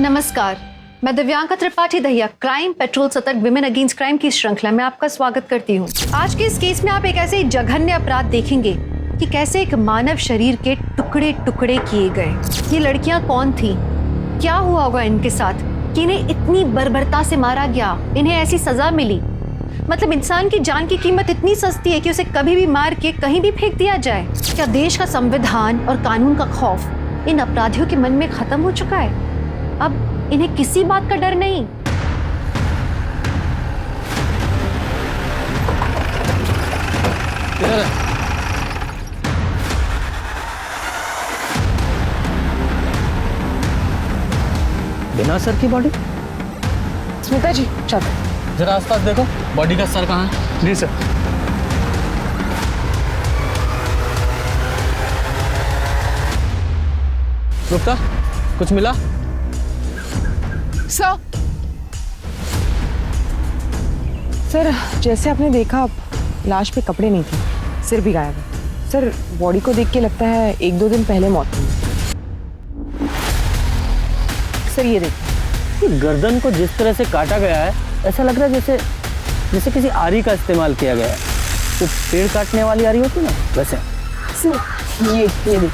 नमस्कार, मैं Divyanka Tripathi Dahiya crime petrol सतर्क विमेन अगेंस्ट क्राइम की श्रृंखला में आपका स्वागत करती हूँ। आज के इस केस में आप एक ऐसे जघन्य अपराध देखेंगे कि कैसे एक मानव शरीर के टुकड़े टुकड़े किए गए। ये लड़कियां कौन थी, क्या हुआ होगा इनके साथ कि इन्हें इतनी बर्बरता से मारा गया, इन्हें ऐसी सजा मिली। मतलब इंसान की जान की कीमत इतनी सस्ती है कि उसे कभी भी मार के कहीं भी फेंक दिया जाए। क्या देश का संविधान और कानून का खौफ इन अपराधियों के मन में खत्म हो चुका है? अब इन्हें किसी बात का डर नहीं। बिना सर की बॉडी? स्मिता जी चलो जरा आसपास देखो, बॉडी का सर कहाँ है? जी सर। गुप्ता, कुछ मिला? सर जैसे आपने देखा लाश पे कपड़े नहीं थे, सिर भी गायब है। सर बॉडी को देख के लगता है 1-2 दिन पहले मौत हुई। सर ये देखिए, गर्दन को जिस तरह से काटा गया है ऐसा लग रहा है जैसे किसी आरी का इस्तेमाल किया गया है। तो पेड़ काटने वाली आरी होती ना, वैसे। सर ये देखिए,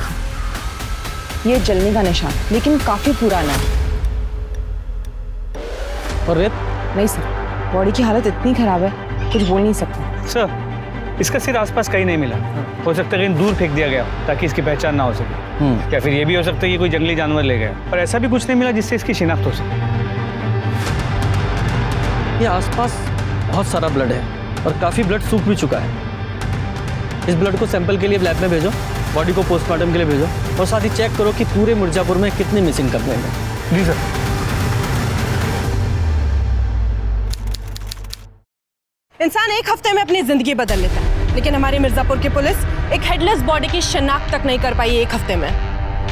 ये जलने का निशान, लेकिन काफी पुराना है। और रेत? नहीं सर, बॉडी की हालत इतनी खराब है कुछ बोल नहीं सकते। सर इसका सिर आसपास कहीं नहीं मिला। हो सकता है कहीं दूर फेंक दिया गया ताकि इसकी पहचान ना हो सके, या फिर ये भी हो सकता है कि कोई जंगली जानवर ले गया। पर ऐसा भी कुछ नहीं मिला जिससे इसकी शिनाख्त हो सके। ये आसपास बहुत सारा ब्लड है और काफी ब्लड सूख भी चुका है। इस ब्लड को सैंपल के लिए लैब में भेजो, बॉडी को पोस्टमार्टम के लिए भेजो, और साथ ही चेक करो कि पूरे मिर्जापुर में कितने मिसिंग कंप्लेंट हैं। जी सर। इंसान एक हफ्ते में अपनी जिंदगी बदल लेता है, लेकिन हमारी मिर्जापुर की पुलिस एक हेडलेस बॉडी की शिनाख्त तक नहीं कर पाई एक हफ्ते में।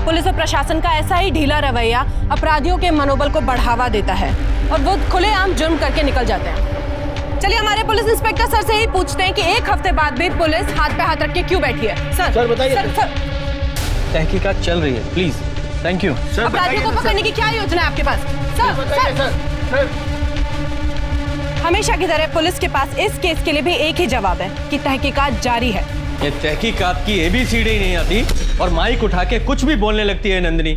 पुलिस और प्रशासन का ऐसा ही ढीला रवैया अपराधियों के मनोबल को बढ़ावा देता है और वो खुलेआम जुर्म करके निकल जाते हैं। चलिए हमारे पुलिस इंस्पेक्टर सर से ही पूछते हैं कि एक हफ्ते बाद भी पुलिस हाथ पे हाथ रख के क्यों बैठी है। सर बताइए। सर तहकीकात चल रही है, प्लीज। Thank you sir. अपराधियों को पकड़ने की क्या योजना है आपके पास? सर हमेशा की तरह पुलिस के पास इस केस के लिए भी एक ही जवाब है कि तहकीकात जारी है। ये तहकीकात की ABCD ही नहीं आती और माइक उठा के कुछ भी बोलने लगती है नंदिनी।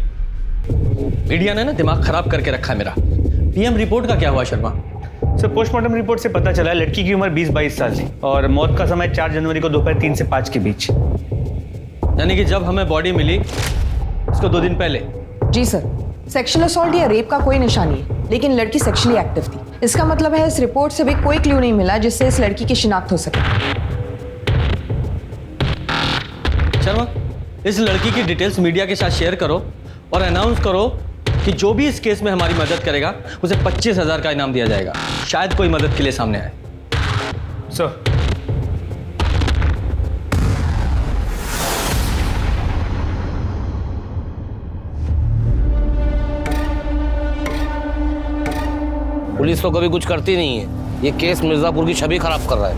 मीडिया ने ना दिमाग खराब करके रखा है मेरा। PM रिपोर्ट का क्या हुआ शर्मा? सर पोस्टमार्टम रिपोर्ट से पता चला लड़की की उम्र 20-22 साल थी और मौत का समय 4 जनवरी को दोपहर 3 से 5 के बीच। यानी कि जब हमें बॉडी मिली उसको 2 दिन पहले। जी सर, सेक्सुअल असॉल्ट या रेप का कोई निशान नहीं है, लेकिन लड़की सेक्सुअली एक्टिव थी। इसका मतलब है इस रिपोर्ट से भी कोई क्लू नहीं मिला जिससे इस लड़की की शिनाख्त हो सके। शर्मा, इस लड़की की डिटेल्स मीडिया के साथ शेयर करो और अनाउंस करो कि जो भी इस केस में हमारी मदद करेगा उसे 25,000 का इनाम दिया जाएगा। शायद कोई मदद के लिए सामने आए। सर पुलिस तो कभी कुछ करती नहीं है। ये केस मिर्जापुर की छवि खराब कर रहा है।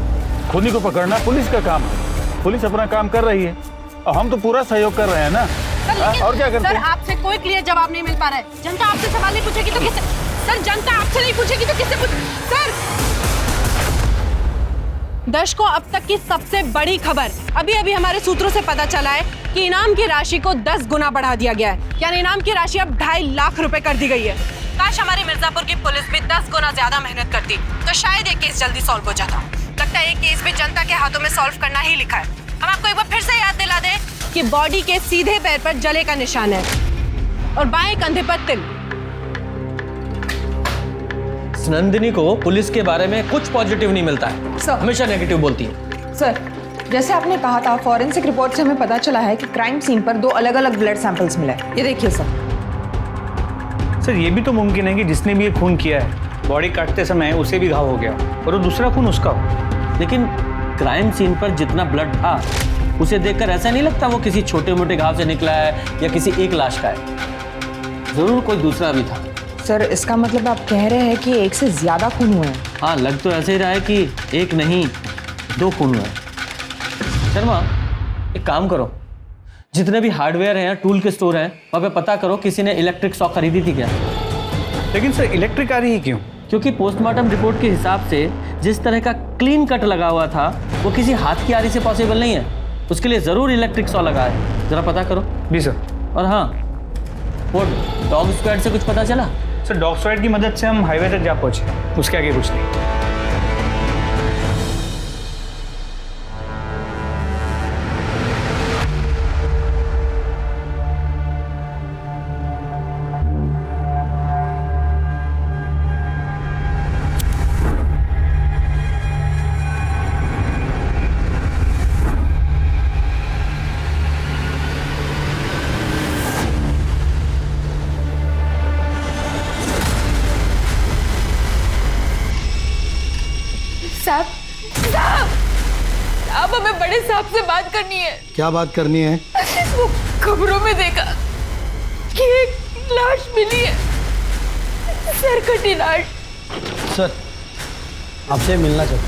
खूनी को पकड़ना पुलिस का काम है। पुलिस अपना काम कर रही है और हम तो पूरा सहयोग कर रहे हैं ना। और क्या करते सर हैं? आपसे कोई क्लियर जवाब नहीं मिल पा रहा है। जनता आपसे सवाल नहीं पूछेगी तो किससे? सर जनता आपसे नहीं पूछेगी तो किससे पूछ? सर दर्शकों, अब तक की सबसे बड़ी खबर अभी अभी हमारे सूत्रों से पता चला है कि इनाम की राशि को 10 गुना बढ़ा दिया गया है। यानी इनाम की राशि अब 2.5 लाख रुपए कर दी गई है। काश हमारी मिर्जापुर की पुलिस भी 10 गुना ज्यादा मेहनत करती तो शायद ये केस जल्दी सॉल्व हो जाता। लगता है ये केस भी जनता के हाथों में सॉल्व करना ही लिखा है। हम आपको एक बार फिर से याद दिला दें कि बॉडी के सीधे पैर पर जले का निशान है और बाएं कंधे पर तिल। नंदिनी को पुलिस के बारे में कुछ पॉजिटिव नहीं मिलता है, सर हमेशा नेगेटिव बोलती है। सर जैसे आपने कहा था, फॉरेंसिक रिपोर्ट से हमें पता चला है कि क्राइम सीन पर 2 अलग-अलग ब्लड सैंपल्स मिले। ये देखिए सर। सर ये भी तो मुमकिन है कि जिसने भी ये खून किया है बॉडी काटते समय उसे भी घाव हो गया और वो दूसरा खून उसका हो। लेकिन क्राइम सीन पर जितना ब्लड था उसे देखकर ऐसा नहीं लगता वो किसी छोटे मोटे घाव से निकला है या किसी एक लाश का है। जरूर कोई दूसरा भी था। सर इसका मतलब आप कह रहे हैं कि 1 से ज्यादा खून हुए हैं? हाँ, लग तो ऐसे ही रहा है कि 1 नहीं 2 खून हुए हैं। शर्मा, एक काम करो, जितने भी हार्डवेयर हैं, टूल के स्टोर हैं, वहाँ पे पता करो किसी ने इलेक्ट्रिक शॉक खरीदी थी क्या। लेकिन सर इलेक्ट्रिक आ रही है क्यों? क्योंकि पोस्टमार्टम रिपोर्ट के हिसाब से जिस तरह का क्लीन कट लगा हुआ था वो किसी हाथ की आरी से पॉसिबल नहीं है। उसके लिए ज़रूर इलेक्ट्रिक सॉ लगा है। ज़रा पता करो। जी सर। और हाँ, वो डॉग स्क्वाड से कुछ पता चला? सर डॉग स्क्वाड की मदद से हम हाईवे तक जा पहुंचे, उसके आगे कुछ नहीं। साहब, साहब हमें बड़े साहब से बात करनी है। क्या बात करनी है? वो खबरों में देखा कि एक लाश मिली है, सर कटी लाश। सर, आपसे मिलना चाहता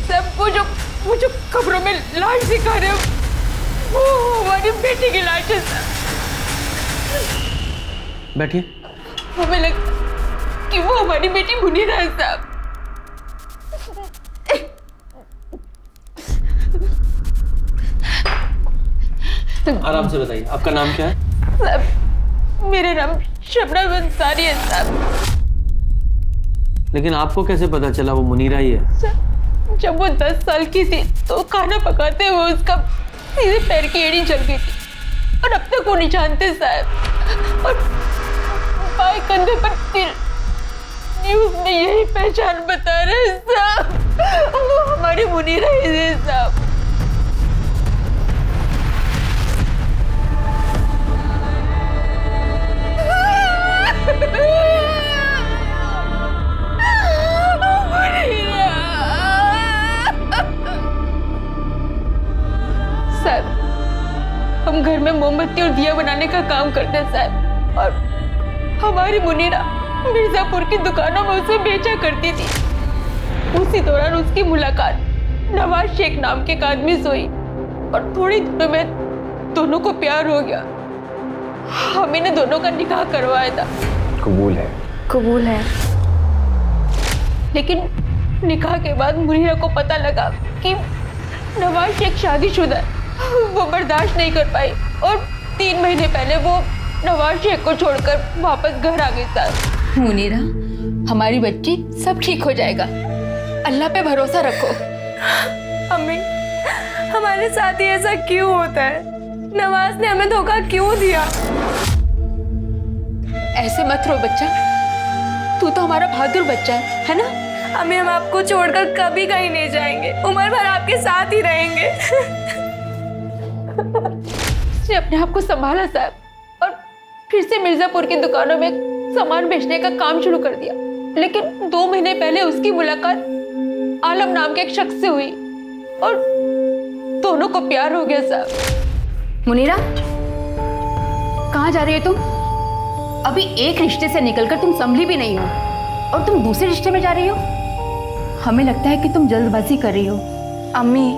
सब वो जो खबरों में लाश दिखा रहे हो वो हमारी बेटी की लाश है सर। बैठिए। हमें लगता कि वो हमारी बेटी मुनीरा है साहब। आराम से बताइए, आपका नाम क्या है? साहब मेरा नाम शबनम अंसारी है साहब। लेकिन आपको कैसे पता चला वो मुनीरा ही है? सर जब वो 10 साल की थी तो खाना पकाते हुए उसका सीधे पैर की एड़ी जल गई थी और अब तक वो नहीं जानते साहब। और बाएं कंधे पर तिल, न्यूज़ में यही पहचान बता रहे हैं साहब, वो हमारी मुनीरा ही है साहब। साहब हम घर में मोमबत्ती और दिया बनाने का काम करते हैं साहब, और हमारी मुनीरा मिर्जापुर की दुकानों में उसे बेचा करती थी। उसी दौरान उसकी मुलाकात नवाज शेख नाम के एक आदमी से हुई और थोड़ी दिनों में दोनों को प्यार हो गया। हम इन्हें दोनों का निकाह करवाया था। कबूल है? कबूल है। लेकिन निकाह के बाद मुनीरा को पता लगा कि नवाज शेख शादीशुदा है। वो बर्दाश्त नहीं कर पाई और 3 महीने पहले वो नवाज शेख को छोड़कर वापस घर आ गई साहब। मुनीरा, हमारी बच्ची सब ठीक हो जाएगा, अल्लाह पे भरोसा रखो। अम्मी, हमारे साथ ही ऐसा क्यों होता है? नवाज ने हमें धोखा क्यों दिया? ऐसे मत रो बच्चा, तू तो हमारा बहादुर बच्चा है ना? अम्मी हम आपको छोड़कर कभी कहीं नहीं जाएंगे, उम्र भर आपके साथ ही रहेंगे। उसने अपने आप को संभाला साहब और फिर से मिर्जापुर की दुकानों में सामान बेचने का काम शुरू कर दिया। लेकिन 2 महीने पहले उसकी मुलाकात आलम नाम के एक शख्स से हुई और दोनों को प्यार हो गया साहब। मुनीरा, कहाँ जा रही हो तुम? अभी एक रिश्ते से निकलकर तुम संभली भी नहीं हो और तुम दूसरे रिश्ते में जा रही हो। हमें लगता है कि तुम जल्दबाजी कर रही हो। अम्मी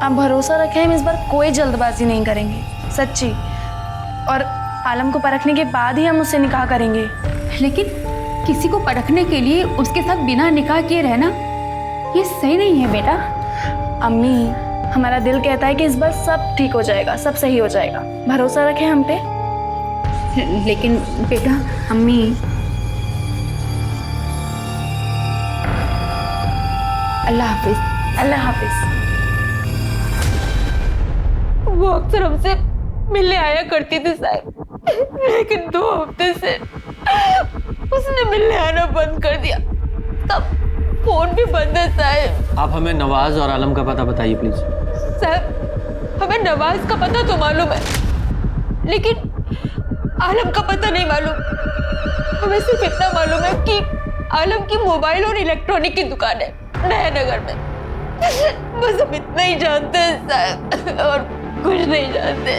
आप भरोसा रखें, हम इस बार कोई जल्दबाजी नहीं करेंगे, सच्ची। और आलम को परखने के बाद ही हम उससे निकाह करेंगे। लेकिन किसी को परखने के लिए उसके साथ बिना निकाह किए रहना ये सही नहीं है बेटा। अम्मी हमारा दिल कहता है कि इस बार सब ठीक हो जाएगा, सब सही हो जाएगा, भरोसा रखें हम पे। लेकिन बेटा, अम्मी अल्लाह हाफिज। अल्लाह हाफिज। वो अक्सर हमसे मिलने आया करती थी साहब, लेकिन 2 हफ्ते से उसने मिलने आना बंद कर दिया। तब फोन भी बंद है साहब। आप हमें नवाज और आलम का पता बताइए प्लीज। साहब हमें नवाज का पता तो मालूम है, लेकिन आलम का पता नहीं मालूम। हमें सिर्फ इतना मालूम है कि आलम की मोबाइल और इलेक्ट्रॉनिक की दुकान है नया नगर में। बस हम इतना ही जानते हैं साहब, और कुछ नहीं जानते।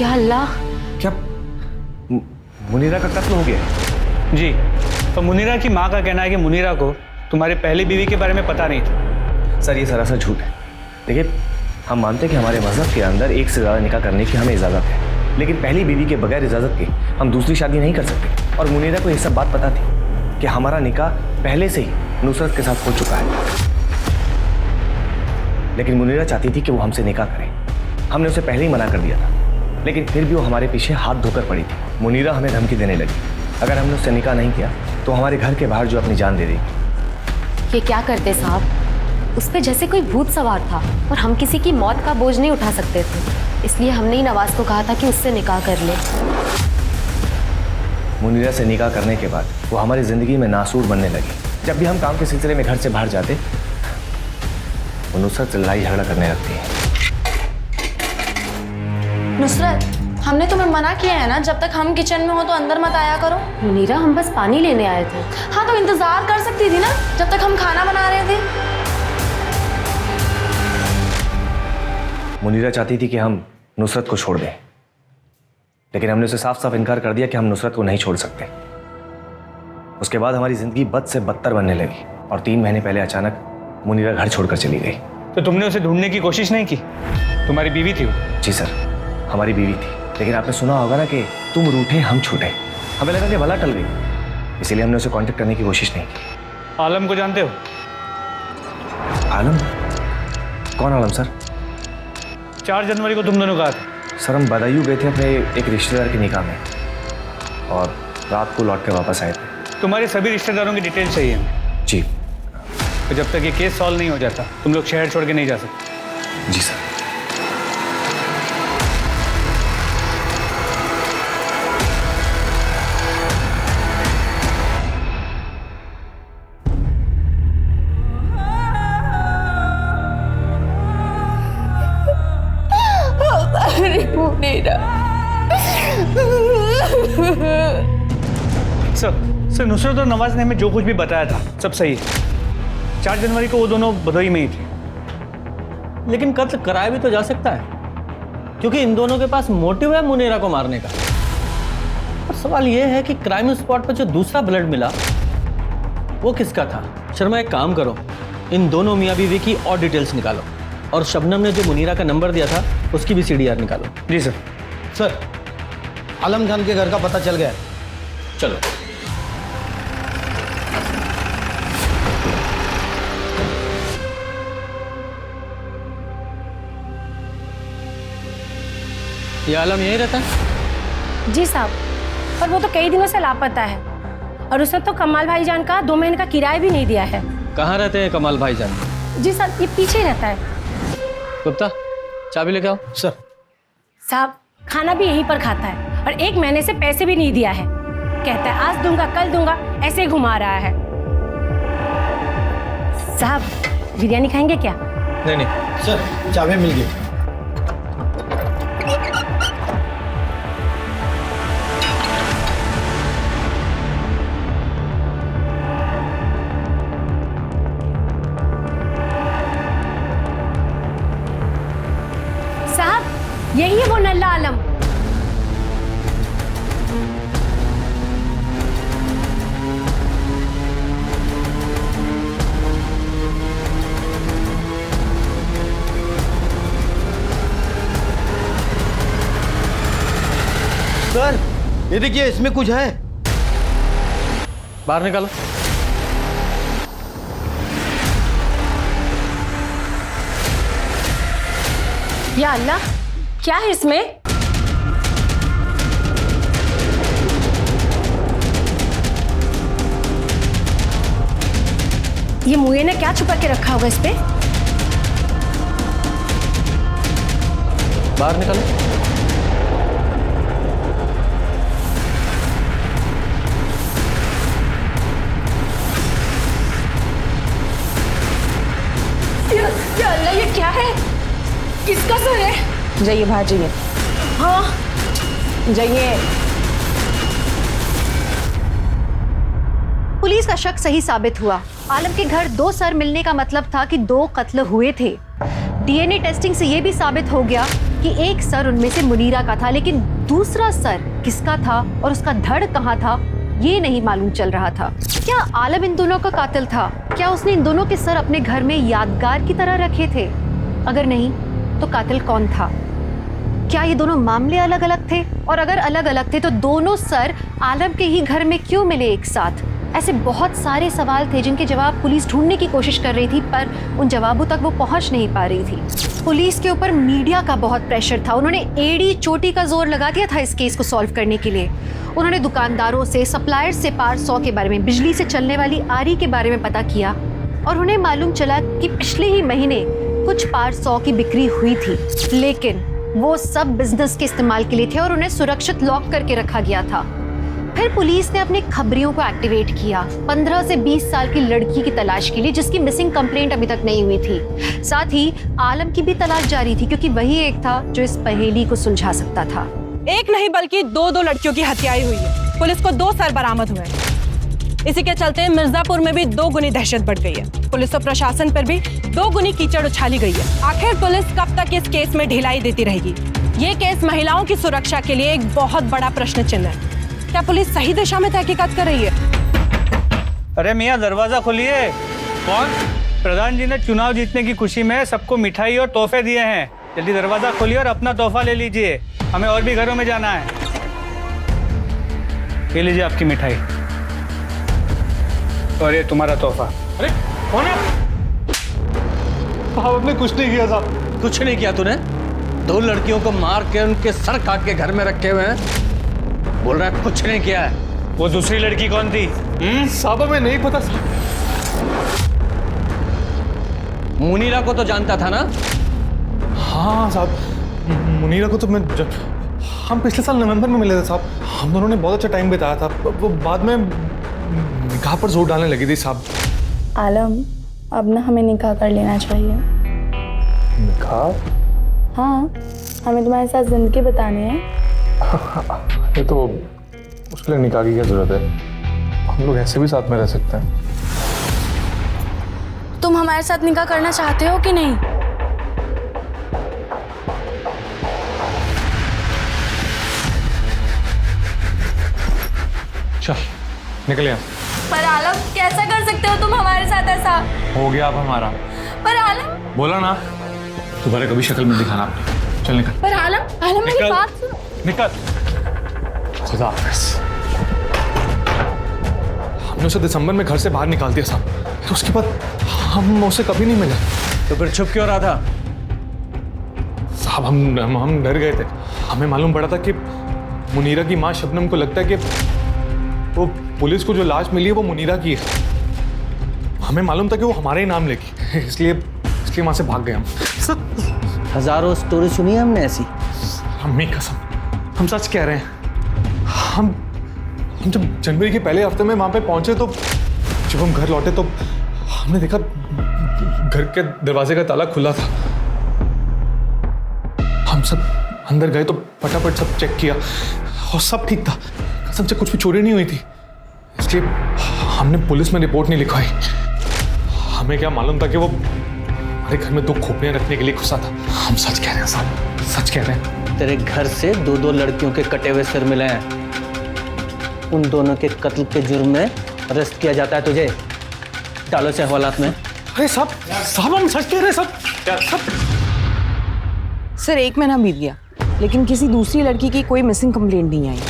या अल्लाह, क्या मुनीरा का कत्ल हो गया? जी, तो मुनीरा की माँ का कहना है कि मुनीरा को तुम्हारी पहली बीवी के बारे में पता नहीं था। सर ये सरासर झूठ है। देखिए हम मानते हैं कि हमारे मजहब के अंदर एक से ज़्यादा निकाह करने की हमें इजाज़त है, लेकिन पहली बीवी के बगैर इजाजत के हम दूसरी शादी नहीं कर सकते। और मुनीरा को यह सब बात पता थी कि हमारा निकाह पहले से ही नुसरत के साथ हो चुका है, लेकिन मुनीरा चाहती थी कि वो हमसे निकाह करे। हमने उसे पहले ही मना कर दिया था, लेकिन फिर भी वो हमारे पीछे हाथ धोकर पड़ी थी। मुनीरा हमें धमकी देने लगी, अगर हमने उससे निकाह नहीं किया तो हमारे घर के बाहर जो अपनी जान दे देगी। ये क्या करते साहब, उस पे जैसे कोई भूत सवार था और हम किसी की मौत का बोझ नहीं उठा सकते थे, इसलिए हमने ही नवाज को कहा था कि उससे निकाह कर ले। मुनीरा से निकाह करने के बाद वो हमारी जिंदगी में नासूर बनने लगी। जब भी हम काम के सिलसिले में घर से बाहर जाते, वो नुसरत से लड़ाई झगड़ा करने लगती है। नुसरत, हमने तुम्हें मना किया है ना, जब तक हम किचन में हो तो अंदर मत आया करो। मुनीरा, हम बस पानी लेने आए थे। हाँ तो इंतजार कर सकती थी ना, जब तक हम खाना बना रहे थे। मुनीरा चाहती थी कि हम नुसरत को छोड़ दें, लेकिन हमने उसे साफ साफ इनकार कर दिया कि हम नुसरत को नहीं छोड़ सकते। उसके बाद हमारी जिंदगी बद से बदतर बनने लगी और 3 महीने पहले अचानक मुनीरा घर छोड़कर चली गई। तो तुमने उसे ढूंढने की कोशिश नहीं की? तुम्हारी बीवी थी वो? जी सर, हमारी बीवी थी, लेकिन आपने सुना होगा ना कि तुम रूठे हम छूटे। हमें लगा कि भला टल गई, इसीलिए हमने उसे कांटेक्ट करने की कोशिश नहीं की। आलम को जानते हो? आलम? कौन आलम सर? 4 जनवरी को तुम दोनों कहा था। सर हम बदायूं गए थे अपने एक रिश्तेदार के निकाह में और रात को लौट के वापस आए थे। तुम्हारे सभी रिश्तेदारों की डिटेल चाहिए हमें। जी। तो जब तक ये केस सॉल्व नहीं हो जाता तुम लोग शहर छोड़ के नहीं जा सकते। जी सर। सर नुसरत और नवाज ने हमें जो कुछ भी बताया था सब सही है। 4 जनवरी को वो दोनों भदोई में ही थे। लेकिन कत्ल कराया भी तो जा सकता है, क्योंकि इन दोनों के पास मोटिव है मुनीरा को मारने का। और सवाल यह है कि क्राइम स्पॉट पर जो दूसरा ब्लड मिला वो किसका था? शर्मा, एक काम करो, इन दोनों मियाँ बीवी की और डिटेल्स निकालो और शबनम ने जो मुनीरा का नंबर दिया था उसकी भी CDR निकालो। जी सर। सर, आलम खान के घर का पता चल गया है। चलो। ये आलम यहीं रहता है? जी साहब, पर वो तो कई दिनों से लापता है और उसने तो कमाल भाईजान का 2 महीने का किराया भी नहीं दिया है। कहाँ रहते हैं कमाल भाईजान? जी साहब, ये पीछे ही रहता है। गुप्ता, चाबी लेके आओ। सर। साहब, खाना भी यहीं पर खाता है और 1 महीने से पैसे भी नहीं दिया है। कहता है आज दूंगा कल दूंगा, ऐसे ही घुमा रहा है। साहब, बिरयानी खाएंगे क्या? नहीं नहीं सर, चाबी मिल गई। साहब, यही है वो नल्ला आलम। सर, ये देखिए, इसमें कुछ है। बाहर निकालो। या अल्लाह, क्या है इसमें? ये मुए ने क्या छुपा के रखा होगा इस पे? बाहर निकालो। या अल्लाह, ये क्या है? किसका सर है? जाइए बाहर जाइए। हाँ जाइए। पुलिस का शक सही साबित हुआ। आलम के घर 2 सर मिलने का मतलब था कि 2 कत्ल हुए थे। DNA टेस्टिंग से यह भी साबित हो गया कि एक सर उनमें से मुनीरा का था, लेकिन दूसरा सर किसका था और उसका धड़ कहाँ था ये नहीं मालूम चल रहा था। क्या आलम इन दोनों का कातिल था? क्या उसने इन दोनों के सर अपने घर में यादगार की तरह रखे थे? अगर नहीं तो कातिल कौन था? क्या ये दोनों मामले अलग अलग थे? और अगर अलग अलग थे तो दोनों सर आलम के ही घर में क्यों मिले एक साथ? ऐसे बहुत सारे सवाल थे जिनके जवाब पुलिस ढूंढने की कोशिश कर रही थी, पर उन जवाबों तक वो पहुंच नहीं पा रही थी। पुलिस के ऊपर मीडिया का बहुत प्रेशर था। उन्होंने एड़ी चोटी का जोर लगा दिया था इस केस को सॉल्व करने के लिए। उन्होंने दुकानदारों से, सप्लायर्स से पार 100 के बारे में, बिजली से चलने वाली आरी के बारे में पता किया और उन्हें मालूम चला कि पिछले ही महीने कुछ पार 100 की बिक्री हुई थी, लेकिन वो सब बिजनेस के इस्तेमाल के लिए थे और उन्हें सुरक्षित लॉक करके रखा गया था। फिर पुलिस ने अपने खबरियों को एक्टिवेट किया 15 से 20 साल की लड़की की तलाश के लिए, जिसकी मिसिंग कंप्लेंट अभी तक नहीं हुई थी। साथ ही आलम की भी तलाश जारी थी, क्योंकि वही एक था जो इस पहेली को सुलझा सकता था। एक नहीं बल्कि दो लड़कियों की हत्याएं हुई है। पुलिस को 2 सर बरामद हुए हैं। इसी के चलते मिर्जापुर में भी 2 गुनी दहशत बढ़ गई है। पुलिस और प्रशासन पर भी 2 गुनी कीचड़ उछाली गई है। आखिर पुलिस कब तक इस केस में ढिलाई देती रहेगी? ये केस महिलाओं की सुरक्षा के लिए एक बहुत बड़ा प्रश्न चिन्ह है। क्या पुलिस सही दिशा में तहकीकात कर रही है? अरे मियाँ, दरवाजा खोलिए। कौन? प्रधान जी ने चुनाव जीतने की खुशी में सबको मिठाई और तोहफे दिए हैं। जल्दी दरवाजा खोलिए और अपना तोहफा ले लीजिए। हमें और भी घरों में जाना है। ये लीजिए आपकी मिठाई और ये तुम्हारा तोहफा। अरे कौन है? साहब हमने कुछ नहीं किया साहब। कुछ नहीं किया तूने? 2 लड़कियों को मार के उनके सर काट के घर में रखे हुए हैं, बोल रहा है कुछ नहीं किया है। वो दूसरी लड़की कौन थी? साहब हमें नहीं पता। मुनीरा को तो जानता था ना? हाँ साहब, मुनीरा को तो मैं जब हम पिछले साल नवंबर में मिले थे साहब, हम दोनों ने बहुत अच्छा टाइम बिताया था। वो बाद में निकाह पर जोर डालने लगी थी साहब। आलम, अब ना हमें निकाह कर लेना चाहिए। निकाह? हाँ, हमें तुम्हारे साथ जिंदगी बतानी है। ये तो उसके लिए निकाह की क्या जरूरत है? हम लोग ऐसे भी साथ में रह सकते हैं। तुम हमारे साथ निकाह करना चाहते हो कि नहीं? चल निकल यहाँ। पर आलम, कैसा कर सकते हो तुम हमारे साथ ऐसा? हो गया अब हमारा। पर आलम, बोला ना, दोबारा कभी शक्ल में दिखाना आपने। चल निकल। पर आलम मेरी बात सुनो। निकल। खुदा हाफिज। हमने उसे दिसंबर में घर से बाहर निकाल दिया साहब, तो उसके बाद हम उसे कभी नहीं मिले। तो फिर छुप क्यों रहा था? साहब हम डर गए थे। हमें मालूम पड़ा था कि मुनीरा की माँ शबनम को लगता है कि वो पुलिस को जो लाश मिली है वो मुनीरा की है। हमें मालूम था कि वो हमारे ही नाम लेगी, इसलिए वहां से भाग गए हम। हजारों स्टोरी सुनी है हमने ऐसी। अम्मी कसम, हम सच कह रहे हैं। हम जब जनवरी के पहले हफ्ते में वहां पे पहुंचे तो जब हम घर लौटे तो हमने देखा घर के दरवाजे का ताला खुला था। हम सब अंदर गए तो फटाफट सब चेक किया और सब ठीक था। कसम से कुछ भी चोरी नहीं हुई थी, इसलिए हमने पुलिस में रिपोर्ट नहीं लिखवाई। हमें क्या मालूम था कि वो हमारे घर में 2 खोपड़ियां रखने के लिए घुसा था। हम सच कह रहे हैं साहब, सच कह रहे हैं। तेरे घर से 2 लड़कियों के कटे हुए सिर मिले हैं। उन दोनों के कत्ल के जुर्म में अरेस्ट किया जाता है तुझे। डालो से हवालात में। अरे साहब हम सच कह रहे हैं सब। सर 1 महीना बीत गया, लेकिन किसी दूसरी लड़की की कोई मिसिंग कंप्लेंट नहीं आई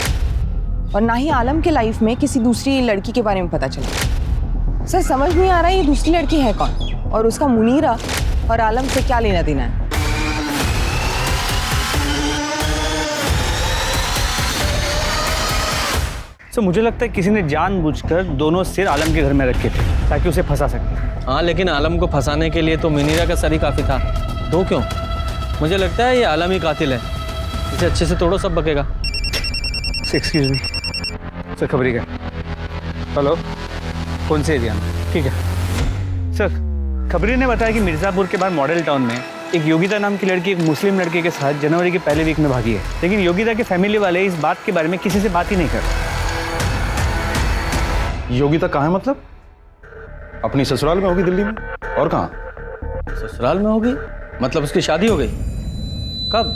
और ना ही आलम के लाइफ में किसी दूसरी लड़की के बारे में पता चला। सर समझ नहीं आ रहा ये दूसरी लड़की है कौन और उसका मुनीरा और आलम से क्या लेना देना है। तो मुझे लगता है किसी ने जानबूझकर दोनों सिर आलम के घर में रखे थे ताकि उसे फंसा सके। हाँ, लेकिन आलम को फंसाने के लिए तो मुनीरा का सर ही काफी था। 2 क्यों? मुझे लगता है ये आलम ही कातिल है। इसे अच्छे से तोड़ो, सब बकेगा। एक्सक्यूज मी सर, खबरी का। हेलो, कौन से एरिया में? ठीक है सर। खबरी ने बताया कि मिर्ज़ापुर के बाद मॉडल टाउन में एक योगिता नाम की लड़की एक मुस्लिम लड़के के साथ जनवरी के पहले वीक में भागी है, लेकिन योगिता के फैमिली वाले इस बात के बारे में किसी से बात ही नहीं कर रहे। योगिता कहाँ है? मतलब अपनी ससुराल में होगी दिल्ली में, और कहाँ? ससुराल में होगी? मतलब उसकी शादी हो गई? कब?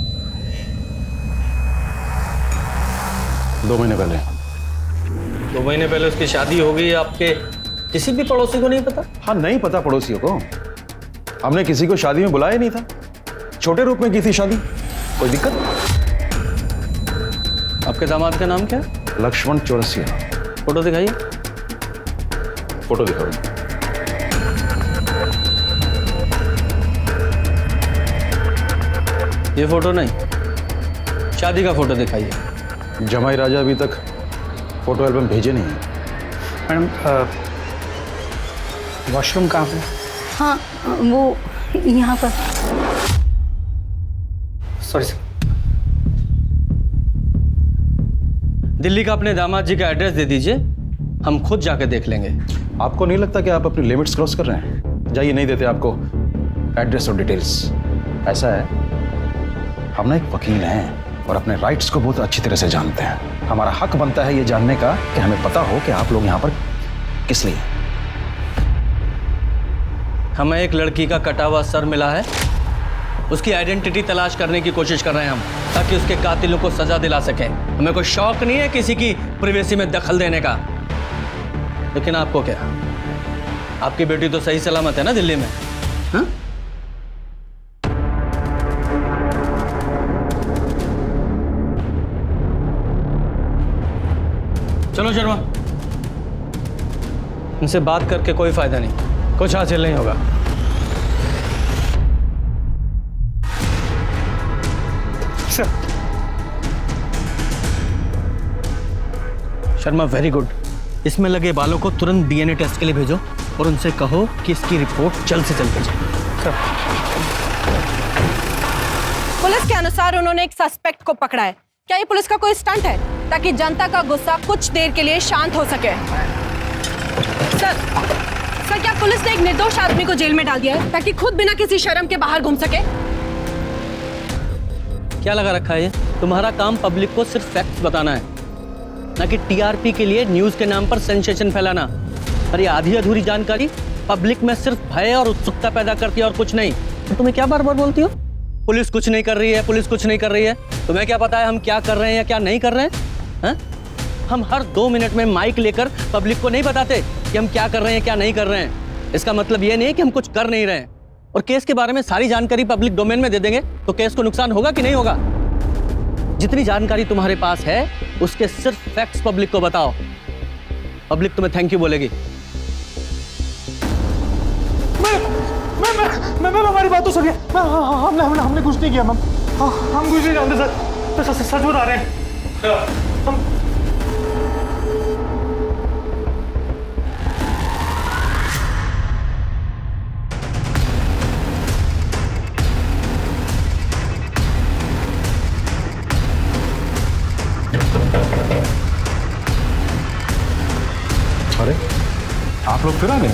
2 महीने पहले। 2 महीने पहले उसकी शादी हो गई। आपके किसी भी पड़ोसी को नहीं पता? हाँ, नहीं पता पड़ोसियों को। हमने किसी को शादी में बुलाया नहीं था। छोटे रूप में की थी शादी। कोई दिक्कत? आपके दामाद का नाम क्या है? लक्ष्मण चौरसिया। फोटो दिखाइए। फोटो दिखाओ। ये फोटो नहीं, शादी का फोटो दिखाइए। जमाई राजा अभी तक फोटो एल्बम भेजे नहीं है। मैडम वॉशरूम कहाँ पे? हाँ वो यहाँ पर। Sorry sir. दिल्ली का अपने दामाद जी का एड्रेस दे दीजिए, हम खुद जाके देख लेंगे। आपको नहीं लगता कि आप अपनी लिमिट्स क्रॉस कर रहे हैं? जाइए, नहीं देते आपको एड्रेस और डिटेल्स। ऐसा है, हम ना एक वकील हैं और अपने राइट्स को बहुत अच्छी तरह से जानते हैं। हमारा हक बनता है ये जानने का कि हमें पता हो कि आप लोग यहाँ पर किस लिए। हमें एक लड़की का कटा हुआ सर मिला है, उसकी आइडेंटिटी तलाश करने की कोशिश कर रहे हैं हम, ताकि उसके कातिलों को सजा दिला सकें। हमें कोई शौक नहीं है किसी की प्राइवेसी में दखल देने का। लेकिन आपको क्या, आपकी बेटी तो सही सलामत है ना दिल्ली में? हाँ? चलो शर्मा, इनसे बात करके कोई फायदा नहीं, कुछ हासिल नहीं होगा। सर। Sharma very good. इसमें लगे बालों को तुरंत डीएनए टेस्ट के लिए भेजो और उनसे कहो कि इसकी रिपोर्ट जल्द से जल्द भेजें। सर। पुलिस के अनुसार उन्होंने एक सस्पेक्ट को पकड़ा है। क्या ये पुलिस का कोई स्टंट है ताकि जनता का गुस्सा कुछ देर के लिए शांत हो सके? सर क्या पुलिस ने एक निर्दोष आदमी को जेल में डाल दिया है ताकि खुद बिना किसी शर्म के बाहर घूम सके? क्या लगा रखा है ये? तुम्हारा काम पब्लिक को सिर्फ फैक्ट्स बताना है, ना कि टीआरपी के लिए न्यूज के नाम पर सेंसेशन फैलाना। और ये आधी अधूरी जानकारी पब्लिक में सिर्फ भय और उत्सुकता पैदा करती है और कुछ नहीं। तो तुम्हें क्या बार बार बोलती हो पुलिस कुछ नहीं कर रही है, पुलिस कुछ नहीं कर रही है? तुम्हें क्या पता है हम क्या कर रहे हैं या क्या नहीं कर रहे हैं? हा? हम हर 2 मिनट में माइक लेकर पब्लिक को नहीं बताते कि हम क्या कर रहे हैं क्या नहीं कर रहे हैं। इसका मतलब ये नहीं है कि हम कुछ कर नहीं रहे हैं। और केस के बारे में सारी जानकारी पब्लिक डोमेन में दे देंगे तो केस को नुकसान होगा कि नहीं होगा? जितनी जानकारी तुम्हारे पास है उसके सिर्फ फैक्ट्स पब्लिक को बताओ, पब्लिक तुम्हें थैंक यू बोलेगी। मैम हमारी बात तो सुनिए। हमने कुछ नहीं किया मैम, हम कुछ नहीं जानते सर, सच बता रहे हैं हम। अरे आप लोग फिर आ गए?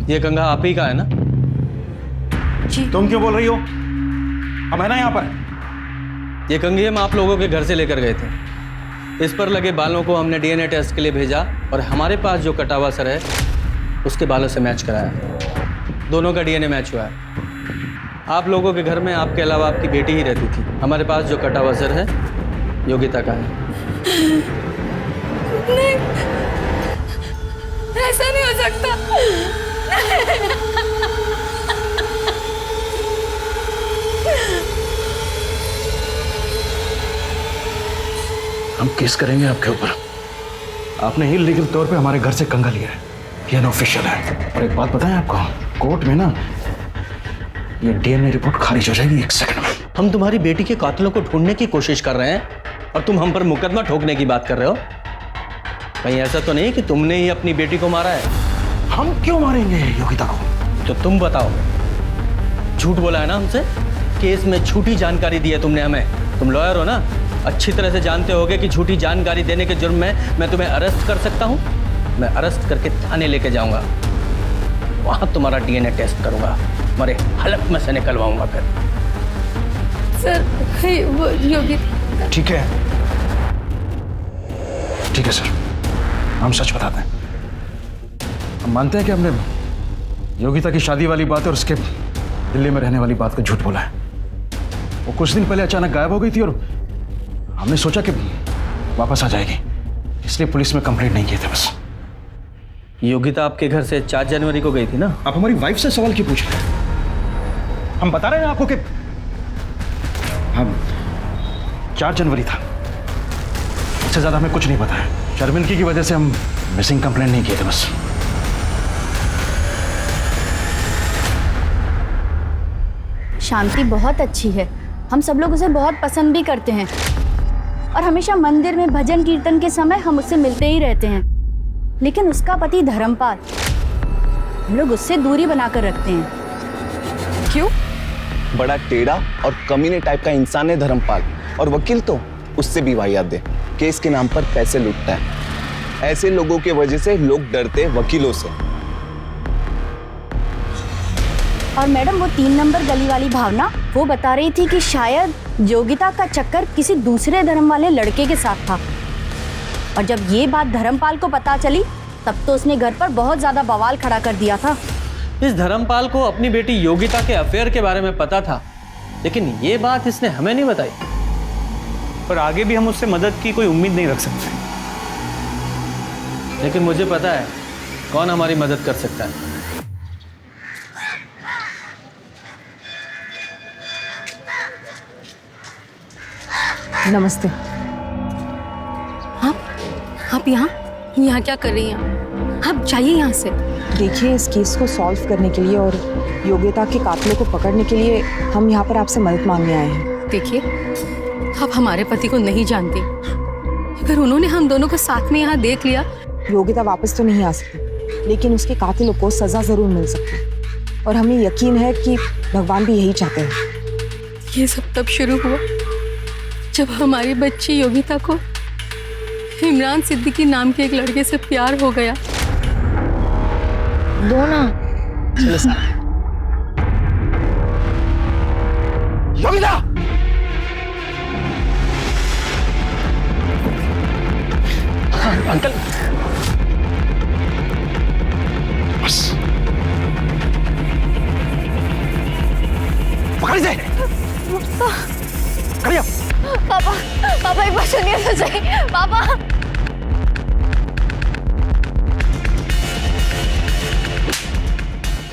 ये कंघा आप ही का है ना? जी। तुम क्यों बोल रही हो? हम है ना यहाँ पर। ये कंघी हम आप लोगों के घर से लेकर गए थे। इस पर लगे बालों को हमने डीएनए टेस्ट के लिए भेजा और हमारे पास जो कटा हुआ सर है उसके बालों से मैच कराया। दोनों का डीएनए मैच हुआ है। आप लोगों के घर में आपके अलावा आपकी बेटी ही रहती थी। हमारे पास जो कटा हुआ सर है योगिता का है। नहीं, ऐसा नहीं हो सकता। हम केस करेंगे आपके ऊपर। आपने इलीगल तौर पे हमारे घर से कंघा लिया है, ये अनऑफिशियल है। और एक बात बताएं आपको, कोर्ट में ना ये डीएनए रिपोर्ट खारिज हो जाएगी 1 सेकंड में। हम तुम्हारी बेटी के कातिलों को ढूंढने की कोशिश कर रहे हैं और तुम हम पर मुकदमा ठोकने की बात कर रहे हो। कहीं ऐसा तो नहीं कि तुमने ही अपनी बेटी को मारा है? हम क्यों मारेंगे योगिता को? तो तुम बताओ। झूठ बोला है ना हमसे? केस में झूठी जानकारी दी है तुमने हमें। तुम लॉयर हो ना, अच्छी तरह से जानते होगे कि झूठी जानकारी देने के जुर्म में मैं तुम्हें अरेस्ट कर सकता हूँ। मैं अरेस्ट करके थाने लेके जाऊंगा, वहां तुम्हारा डीएनए टेस्ट करूंगा, तुम्हारे हलक में से निकलवाऊंगा फिर। सर वो योगी। ठीक है सर, हम सच बताते हैं। हम मानते हैं कि हमने योगिता की शादी वाली बात और उसके दिल्ली में रहने वाली बात को झूठ बोला है। वो कुछ दिन पहले अचानक गायब हो गई थी और हमने सोचा कि वापस आ जाएगी, इसलिए पुलिस में कंप्लेंट नहीं किए थे बस। योगिता आपके घर से 4 जनवरी को गई थी ना? आप हमारी वाइफ से सवाल क्यों पूछ रहे हैं? हम बता रहे हैं आपको कि 4 जनवरी था। इससे ज्यादा हमें कुछ नहीं पता है। शर्मिंदगी की वजह से हम मिसिंग कंप्लेंट नहीं किए थे बस। शांति बहुत अच्छी है, हम सब लोग उसे बहुत पसंद भी करते हैं और हमेशा मंदिर में भजन कीर्तन के समय हम उससे मिलते ही रहते हैं। लेकिन उसका पति धर्मपाल, हम लोग उससे दूरी बनाकर रखते हैं। क्यों? बड़ा टेढ़ा और कमीने टाइप का इंसान है धर्मपाल, और वकील तो उससे भी वाहियात है। केस के नाम पर पैसे लूटता है। ऐसे लोगों के वजह से लोग डरते हैं वकीलों से। और मैडम, वो 3 नंबर गली वाली भावना, वो बता रही थी कि शायद योगिता का चक्कर किसी दूसरे धर्म वाले लड़के के साथ था। और जब ये बात धर्मपाल को पता चली तब तो उसने घर पर बहुत ज्यादा बवाल खड़ा कर दिया था। इस धर्मपाल को अपनी बेटी योगिता के अफेयर के बारे में पता था, लेकिन ये बात इसने हमें नहीं बताई। पर आगे भी हम उससे मदद की कोई उम्मीद नहीं रख सकते। लेकिन मुझे पता है कौन हमारी मदद कर सकता है। नमस्ते। आप यहाँ क्या कर रही हैं? आप जाइए यहाँ से। देखिए, इस केस को सॉल्व करने के लिए और योगिता के कातिलों को पकड़ने के लिए हम यहाँ पर आपसे मदद मांगने आए हैं। देखिए, आप हमारे पति को नहीं जानती। अगर उन्होंने हम दोनों को साथ में यहाँ देख लिया, योगिता वापस तो नहीं आ सकती, लेकिन उसके कातिलों को सजा जरूर मिल सकती है। और हमें यकीन है कि भगवान भी यही चाहते हैं। ये सब तब शुरू हुआ जब हमारी बच्ची योगिता को इमरान सिद्दीकी नाम के एक लड़के से प्यार हो गया। दो ना। योगिता! अंकल, बस पकड़ से। खड़े हो। पापा, पापा एक बार सुनिए तो सही। पापा,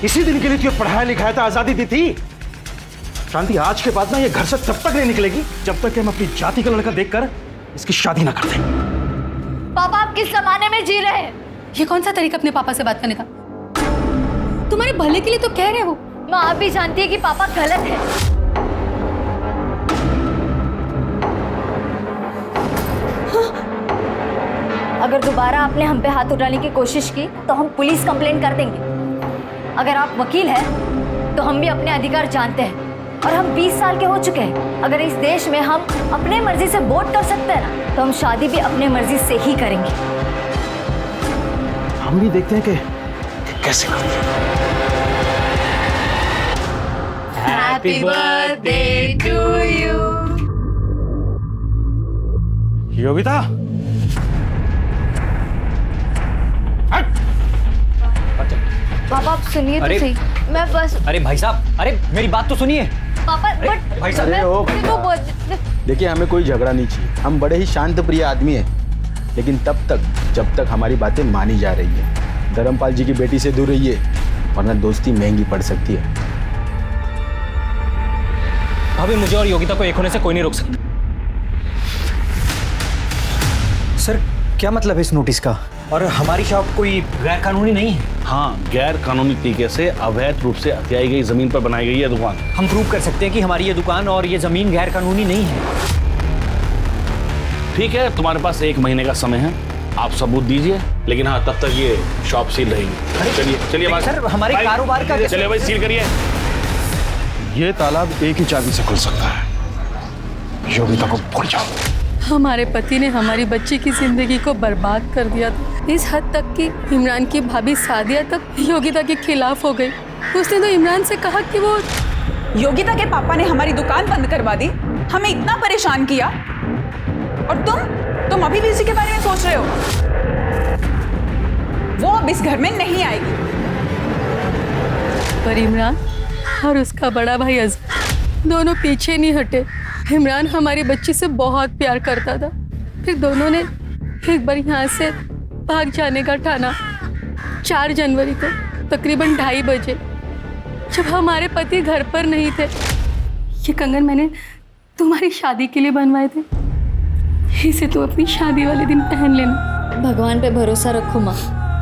इसी दिन के लिए तुझे पढ़ाया लिखाया था, आजादी दी थी। शांति, आज के बाद ना ये घर से तब तक नहीं निकलेगी जब तक कि हम अपनी जाति का लड़का देखकर इसकी शादी ना कर दें। पापा आप किस जमाने में जी रहे हैं? ये कौन सा तरीका अपने पापा से बात करने का? तुम्हारे भले के लिए तो कह रहे हो। माँ आप भी जानती है कि पापा गलत है। अगर दोबारा आपने हम पे हाथ उठाने की कोशिश की तो हम पुलिस कंप्लेंट कर देंगे। अगर आप वकील हैं तो हम भी अपने अधिकार जानते हैं और हम 20 साल के हो चुके हैं। अगर इस देश में हम अपने मर्जी से वोट कर सकते हैं ना, तो हम शादी भी अपने मर्जी से ही करेंगे। हम भी देखते हैं कि कैसे करते हैं। Happy birthday to you। Yogita, पापा आप सुनिए तो सही। मैं बस। अरे भाई साहब, अरे मेरी बात तो सुनिए। पापा बट भाई साहब, देखिए, हमें कोई झगड़ा नहीं चाहिए। हम बड़े ही शांत प्रिय आदमी हैं, लेकिन तब तक जब तक हमारी बातें मानी जा रही है। धर्मपाल जी की बेटी से दूर रहिए, वरना दोस्ती महंगी पड़ सकती है। भाभी, मुझे और योगिता को एक होने से कोई नहीं रोक सकता। सर, क्या मतलब है इस नोटिस का? और हमारी शॉप कोई गैर कानूनी नहीं है? हाँ, गैर कानूनी तरीके से अवैध रूप से हथियाई गई जमीन पर बनाई गई है दुकान। हम प्रूव कर सकते हैं कि हमारी ये दुकान और ये जमीन गैर कानूनी नहीं है। ठीक है, तुम्हारे पास 1 महीने का समय है, आप सबूत दीजिए। लेकिन हाँ, तब तक ये शॉप सील रहेगी। चलिए चलिए भाई। सर, हमारे कारोबार का चलिए भाई, सील करिए। ये तालाब एक ही चाबी से खुल सकता है। योगिता को भूल जाओ। हमारे पति ने हमारी बच्ची की जिंदगी को बर्बाद कर दिया था, इस हद तक कि इमरान की भाभी सादिया तक योगिता के खिलाफ हो गई। उसने तो इमरान से कहा कि वो योगिता के पापा ने हमारी दुकान बंद करवा दी, हमें इतना परेशान किया, और तुम अभी भी इसी के बारे में सोच रहे हो। वो अब इस घर में नहीं आएगी। पर इमरान और उसका बड़ा भाई अज़हर दोनों पीछे नहीं हटे। इमरान हमारी बच्ची से बहुत प्यार करता था, फिर दोनों ने एक बार यहाँ से भाग जाने का ठाना। 4 जनवरी को तकरीबन 2:30 बजे, जब हमारे पति घर पर नहीं थे। ये कंगन मैंने तुम्हारी शादी के लिए बनवाए थे। इसे तुम अपनी शादी वाले दिन पहन लेना। भगवान पे भरोसा रखो माँ,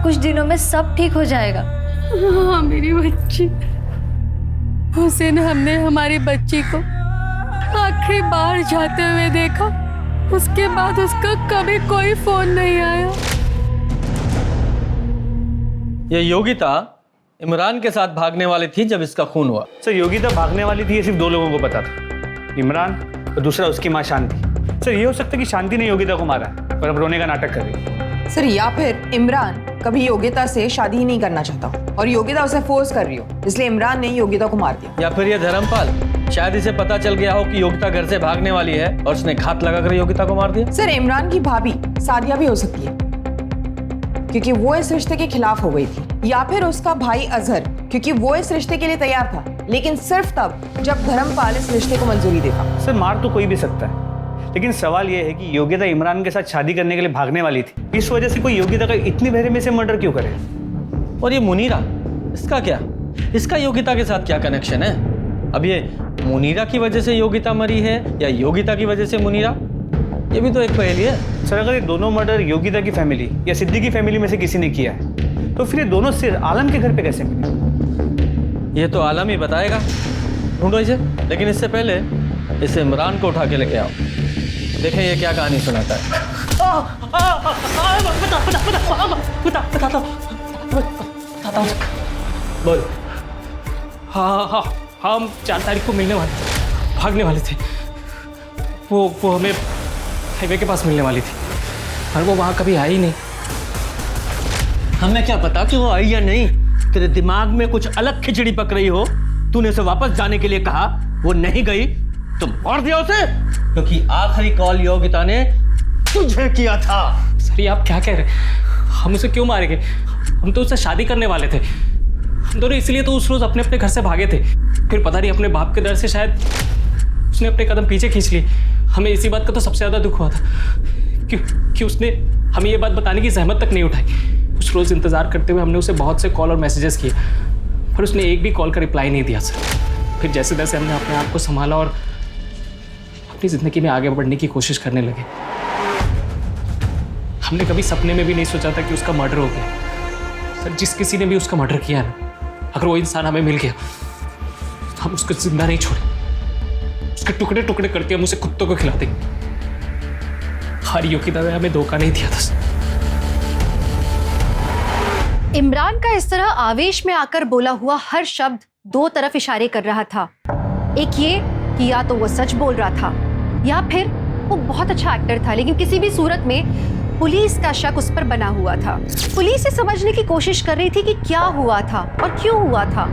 कुछ दिनों में सब ठीक हो जाएगा। हाँ मेरी बच्ची। उस दिन हमने हमारी बच्ची को आखिरी बार जाते हुए देखा, उसके बाद उसका कभी कोई फोन नहीं आया। ये योगिता इमरान के साथ भागने वाली थी जब इसका खून हुआ। सर योगिता भागने वाली थी ये सिर्फ 2 लोगों को पता था, इमरान और दूसरा उसकी माँ शांति। सर ये हो सकता है कि शांति ने योगिता को मारा और अब रोने का नाटक कर रही है। सर या फिर इमरान कभी योगिता से शादी ही नहीं करना चाहता और योगिता उसे फोर्स कर रही हो, इसलिए इमरान ने योगिता को मार दिया। या फिर ये धर्मपाल, शायद इसे पता चल गया हो कि योगिता घर से भागने वाली है और उसने घात लगाकर योगिता को मार दिया। सर इमरान की भाभी सादिया भी हो सकती है, क्योंकि वो इस रिश्ते के खिलाफ हो गई थी। या फिर उसका भाई अजहर, क्योंकि वो इस रिश्ते के लिए तैयार था, लेकिन सिर्फ तब जब धर्मपाल इस रिश्ते को मंजूरी देगा। सर मार तो कोई भी सकता है, लेकिन सवाल यह है कि योगिता इमरान के साथ शादी करने के लिए भागने वाली थी, इस वजह से कोई योगिता का इतनी बहरे में से मर्डर क्यों करे? और ये मुनीरा, इसका क्या, इसका योगिता के साथ क्या कनेक्शन है? अब ये मुनीरा की वजह से योगिता मरी है या योगिता की वजह से मुनीरा, ये भी तो एक पहेली है। सर अगर ये दोनों मर्डर योगिता की फैमिली या सिद्दीकी की फैमिली में से किसी ने किया है, तो फिर ये दोनों सिर आलम के घर पे कैसे मिले? ये तो आलम ही बताएगा, ढूंढो इसे। लेकिन इससे पहले इसे इमरान को उठा के लेके आओ, देखें ये क्या कहानी सुनाता है। बोल। हाँ, हम 4 तारीख को भागने वाले थे। वो हमें हाईवे के पास मिलने वाली थी, पर वो वहाँ कभी आई नहीं। हमें क्या पता कि वो आई या नहीं, तेरे दिमाग में कुछ अलग खिचड़ी पक रही हो। तूने उसे वापस जाने के लिए कहा, वो नहीं गई तो मार दिया उसे, क्योंकि आखिरी कॉल योगिता ने तुझे किया था। सर ये आप क्या कह रहे हैं? हम उसे क्यों मारेंगे? हम तो उससे शादी करने वाले थे। हम दोनों इसलिए तो उस रोज अपने अपने घर से भागे थे। फिर पता नहीं अपने बाप के डर से शायद उसने अपने कदम पीछे खींच लिए। हमें इसी बात का तो सबसे ज़्यादा दुख हुआ था कि उसने हमें ये बात बताने की जहमत तक नहीं उठाई। उस रोज़ इंतज़ार करते हुए हमने उसे बहुत से कॉल और मैसेजेस किए, पर उसने एक भी कॉल का रिप्लाई नहीं दिया सर। फिर जैसे तैसे हमने अपने आप को संभाला और अपनी ज़िंदगी में आगे बढ़ने की कोशिश करने लगे। हमने कभी सपने में भी नहीं सोचा था कि उसका मर्डर हो गया। सर जिस किसी ने भी उसका मर्डर किया ना, अगर वो इंसान हमें मिल गया तो हम उसको जिंदा नहीं छोड़े, उसके टुकड़े टुकड़े करके हम उसे कुत्तों को खिला देंगे। हारियों की तरह हमें धोखा नहीं दिया था। इमरान का इस तरह आवेश में आकर बोला हुआ हर शब्द 2 तरफ इशारे कर रहा था। एक ये कि या तो वो सच बोल रहा था या फिर वो बहुत अच्छा एक्टर था, लेकिन किसी भी सूरत में पुलिस का शक उस पर बना हुआ था। पुलिस ये समझने की कोशिश कर रही थी कि क्या हुआ था और क्यों हुआ था।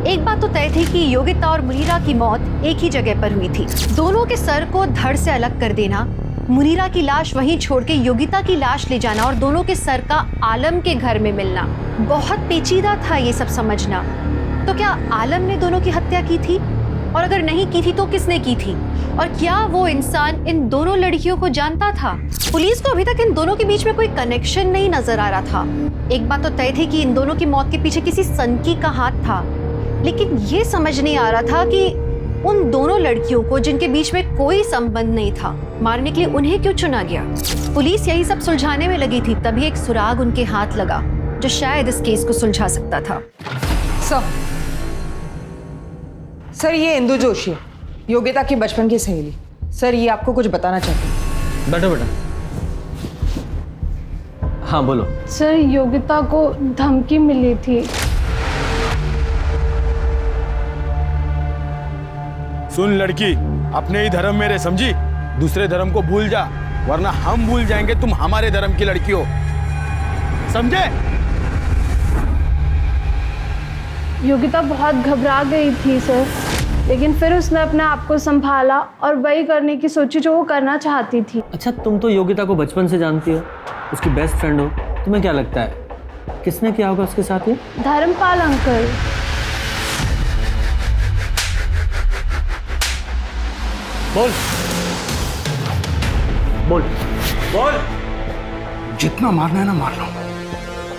एक बात तो तय थी कि योगिता और मुनीरा की मौत एक ही जगह पर हुई थी। दोनों के सर को धड़ से अलग कर देना, मुनीरा की लाश वहीं छोड़ के योगिता की लाश ले जाना और दोनों के सर का आलम के घर में मिलना, बहुत पेचीदा था ये सब समझना। तो क्या आलम ने दोनों की हत्या की थी? और अगर नहीं की थी तो किसने की थी? और क्या वो इंसान इन दोनों लड़कियों को जानता था? पुलिस को अभी तक इन दोनों के बीच में कोई कनेक्शन नहीं नजर आ रहा था। एक बात तो तय थी कि इन दोनों की मौत के पीछे किसी सनकी का हाथ था, लेकिन ये समझ नहीं आ रहा था कि उन दोनों लड़कियों को जिनके बीच में कोई संबंध नहीं था, मारने के लिए उन्हें क्यों चुना गया। पुलिस यही सब सुलझाने में लगी थी, तभी एक सुराग उनके हाथ लगा जो शायद इस केस को सुलझा सकता था। सर ये इंदु जोशी है, योगिता की बचपन की सहेली। सर ये आपको कुछ बताना चाहती है। बैठो बेटा। हाँ बोलो। सर योगिता को धमकी मिली थी। सुन लड़की, अपने ही धर्म में रह, समझी? दूसरे धर्म को भूल जा, वरना हम भूल जाएंगे तुम हमारे धर्म की लड़की हो, समझे? योगिता बहुत घबरा गई थी सर, लेकिन फिर उसने अपने आप को संभाला और वही करने की सोची जो वो करना चाहती थी। अच्छा तुम तो योगिता को बचपन से जानती हो, उसकी बेस्ट फ्रेंड हो, तुम्हें क्या लगता है किसने किया होगा उसके साथ ये? धर्मपाल अंकल। बोल बोल बोल। जितना मारना है ना मार लो,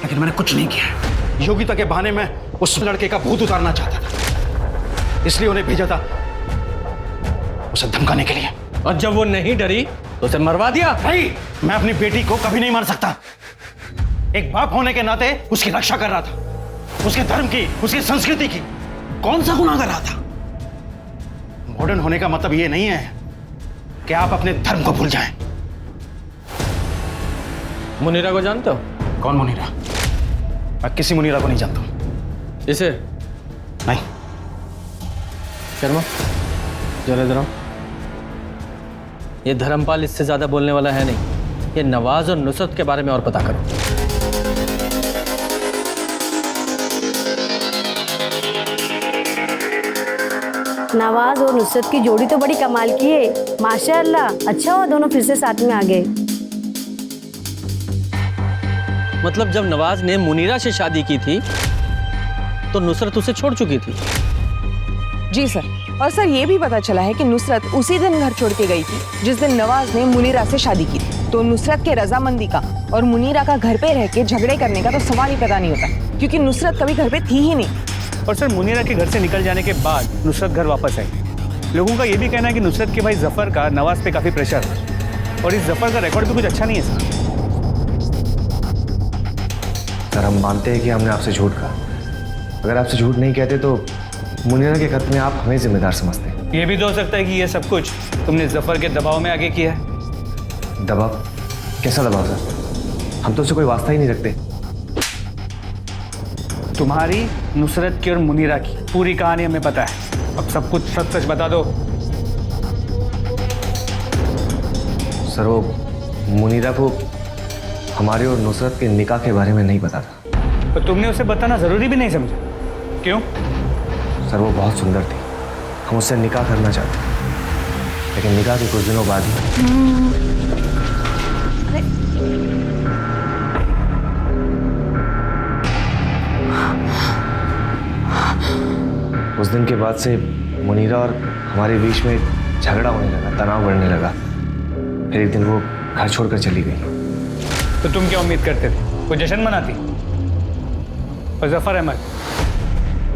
लेकिन मैंने कुछ नहीं किया है। योगिता के बहाने में उस लड़के का भूत उतारना चाहता था, इसलिए उन्हें भेजा था। उसे धमकाने के लिए। और जब वो नहीं डरी तो उसे मरवा दिया। नहीं, मैं अपनी बेटी को कभी नहीं मार सकता। एक बाप होने के नाते उसकी रक्षा कर रहा था, उसके धर्म की, उसकी संस्कृति की। कौन सा गुनाह कर रहा था? मॉडर्न होने का मतलब ये नहीं है कि आप अपने धर्म को भूल जाएं। मुनीरा को जानते हो? कौन मुनीरा? मैं किसी मुनीरा को नहीं जानता हूं। इसे? नहीं। शर्मा, जरा इधर आओ। ये धर्मपाल इससे ज्यादा बोलने वाला है नहीं। ये नवाज और नुसरत के बारे में और पता करो। नवाज और नुसरत की जोड़ी तो बड़ी कमाल की है, माशाअल्लाह। अच्छा हुआ दोनों फिर से साथ में आ गए। मतलब जब नवाज ने मुनीरा से शादी की थी तो नुसरत उसे छोड़ चुकी थी। जी सर, और सर ये भी पता चला है कि नुसरत उसी दिन घर छोड़ के गई थी जिस दिन नवाज ने मुनीरा से शादी की थी। तो नुसरत के रजामंदी का और मुनीरा का घर पे रह के झगड़े करने का तो सवाल ही पैदा नहीं होता, क्योंकि नुसरत कभी घर पे थी ही नहीं। और सर मुनीरा के घर से निकल जाने के बाद नुसरत घर वापस आई। लोगों का ये भी कहना है कि नुसरत के भाई जफर का नवाज पे काफी प्रेशर है और इस जफर का रिकॉर्ड भी कुछ अच्छा नहीं है सर। हम मानते हैं कि हमने आपसे झूठ कहा। अगर आपसे झूठ नहीं कहते तो मुनीरा के कत्ल में आप हमें जिम्मेदार समझते हैं। ये भी तो हो सकता है कि ये सब कुछ तुमने जफर के दबाव में आगे किया है। दबाव? कैसा दबाव सर? हम तो उससे कोई वास्ता ही नहीं रखते। तुम्हारी, नुसरत की और मुनीरा की पूरी कहानी हमें पता है। अब सब कुछ सच सच बता दो। सर वो मुनीरा को हमारे और नुसरत के निकाह के बारे में नहीं पता था। तो तुमने उसे बताना जरूरी भी नहीं समझा? क्यों? सर वो बहुत सुंदर थी, हम उससे निकाह करना चाहते, लेकिन निकाह के कुछ दिनों बाद ही उस दिन के बाद से मुनीरा और हमारे बीच में झगड़ा होने लगा, तनाव बढ़ने लगा। फिर एक दिन वो घर छोड़कर चली गई। तो तुम क्या उम्मीद करते थे? वो जश्न मनाती? और जफर अहमद,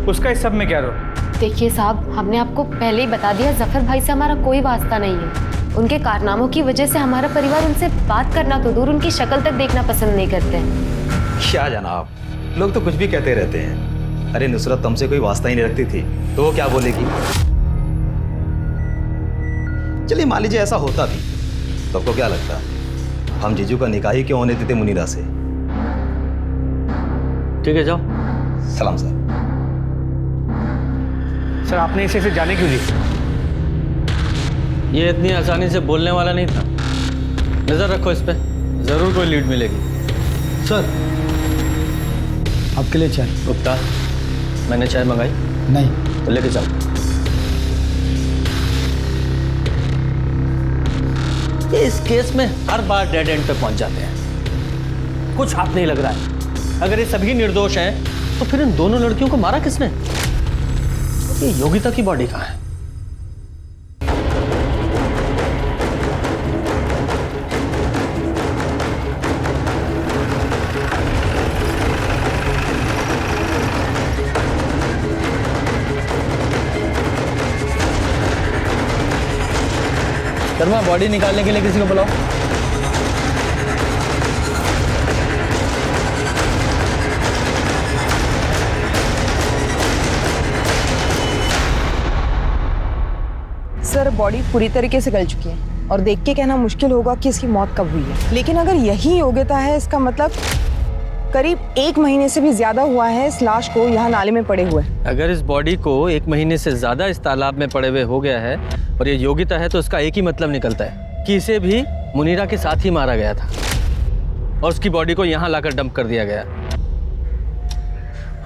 उसका इस सब में क्या रोल? देखिए साहब, हमने आपको पहले ही बता दिया, जफर भाई से हमारा कोई वास्ता नहीं है। उनके कारनामों की वजह से हमारा परिवार उनसे बात करना तो दूर, उनकी शक्ल तक देखना पसंद नहीं करते। क्या जनाब, लोग तो कुछ भी कहते रहते हैं। अरे नुसरत तुमसे कोई वास्ता ही नहीं रखती थी तो वो क्या बोलेगी? चलिए मान लीजिए ऐसा होता भी तो आपको क्या लगता हम जीजू का निकाह ही क्यों होने देते मुनीरा से? ठीक है, जाओ। सलाम सर। सर आपने इसे जाने क्यों दी? ये इतनी आसानी से बोलने वाला नहीं था। नजर रखो इस पे, जरूर कोई लीड मिलेगी। सर आपके लिए चाय। गुप्ता, मैंने चाय मंगाई? नहीं। तो लेके चल। इस केस में हर बार डेड एंड पे पहुंच जाते हैं। कुछ हाथ नहीं लग रहा है। अगर ये सभी निर्दोष हैं तो फिर इन दोनों लड़कियों को मारा किसने? ये योगिता की बॉडी कहाँ है? शर्मा, बॉडी निकालने के लिए किसी को बुलाओ। सर बॉडी पूरी तरीके से गल चुकी है और देख के कहना मुश्किल होगा कि इसकी मौत कब हुई है, लेकिन अगर यही योग्यता है इसका मतलब करीब 1 महीने से भी ज्यादा हुआ है इस लाश को यहाँ नाले में पड़े हुए। अगर इस बॉडी को 1 महीने से ज्यादा इस तालाब में पड़े हुए हो गया है और ये योगिता है तो इसका एक ही मतलब निकलता है कि इसे भी मुनीरा के साथ ही मारा गया था और उसकी बॉडी को यहाँ लाकर डंप कर दिया गया।